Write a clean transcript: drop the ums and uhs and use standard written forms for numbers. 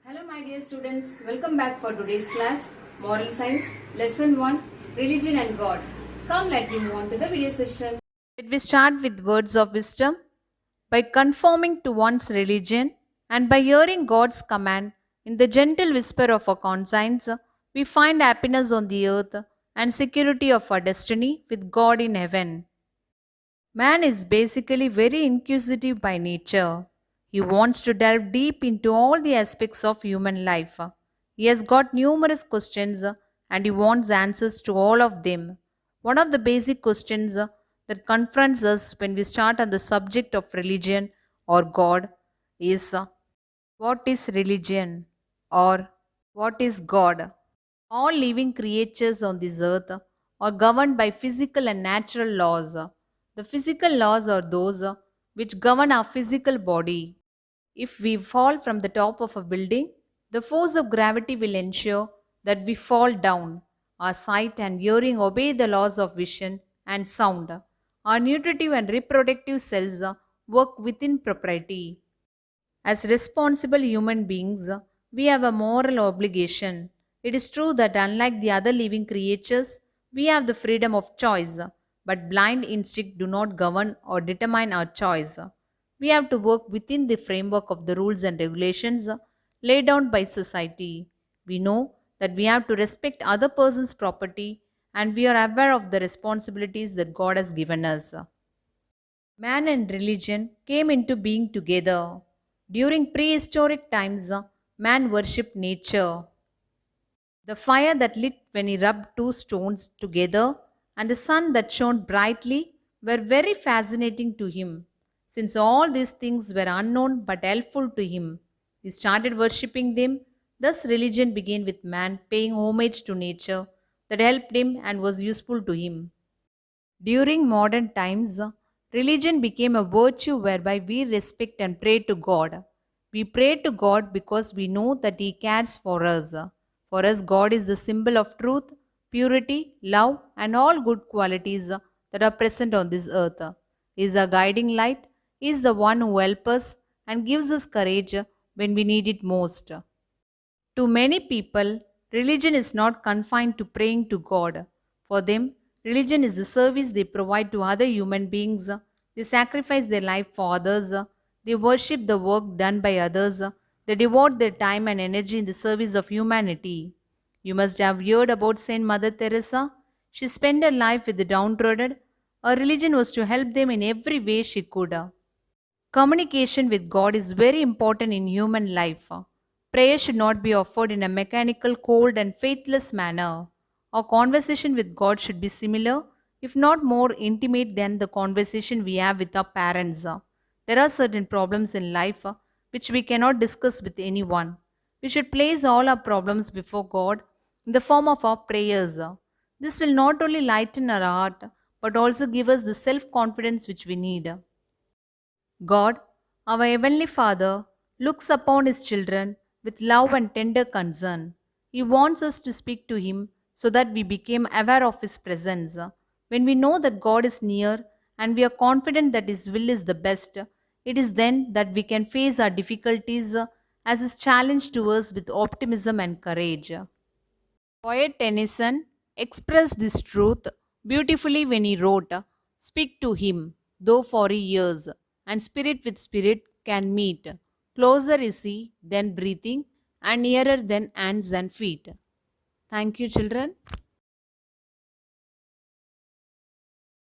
Hello my dear students, welcome back for today's class, Moral Science, Lesson 1, Religion and God. Come let me move on to the video session. Let we start with words of wisdom. By conforming to one's religion and by hearing God's command in the gentle whisper of our conscience, we find happiness on the earth and security of our destiny with God in heaven. Man is basically very inquisitive by nature. He wants to delve deep into all the aspects of human life. He has got numerous questions and he wants answers to all of them. One of the basic questions that confronts us when we start on the subject of religion or God is what is religion or what is God? All living creatures on this earth are governed by physical and natural laws. The physical laws are those which govern our physical body. If we fall from the top of a building, the force of gravity will ensure that we fall down. Our sight and hearing obey the laws of vision and sound. Our nutritive and reproductive cells work within propriety. As responsible human beings, we have a moral obligation. It is true that unlike the other living creatures, we have the freedom of choice, but blind instinct do not govern or determine our choice. We have to work within the framework of the rules and regulations laid down by society. We know that we have to respect other person's property and we are aware of the responsibilities that God has given us. Man and religion came into being together. During prehistoric times, man worshipped nature. The fire that lit when he rubbed two stones together and the sun that shone brightly were very fascinating to him. Since all these things were unknown but helpful to him, he started worshipping them. Thus, religion began with man paying homage to nature that helped him and was useful to him. During modern times, religion became a virtue whereby we respect and pray to God. We pray to God because we know that He cares for us. For us, God is the symbol of truth, purity, love, and all good qualities that are present on this earth. He is a guiding light. He is the one who helps us and gives us courage when we need it most. To many people, religion is not confined to praying to God. For them, religion is the service they provide to other human beings. They sacrifice their life for others. They worship the work done by others. They devote their time and energy in the service of humanity. You must have heard about Saint Mother Teresa. She spent her life with the downtrodden. Her religion was to help them in every way she could. Communication with God is very important in human life. Prayer should not be offered in a mechanical, cold, and faithless manner. Our conversation with God should be similar, if not more intimate than the conversation we have with our parents. There are certain problems in life which we cannot discuss with anyone. We should place all our problems before God in the form of our prayers. This will not only lighten our heart but also give us the self confidence which we need. God, our Heavenly Father, looks upon His children with love and tender concern. He wants us to speak to Him so that we become aware of His presence. When we know that God is near and we are confident that His will is the best, it is then that we can face our difficulties as His challenge to us with optimism and courage. Poet Tennyson expressed this truth beautifully when he wrote, "Speak to him, though for years, and spirit with spirit can meet. Closer is he than breathing, and nearer than hands and feet." Thank you, children.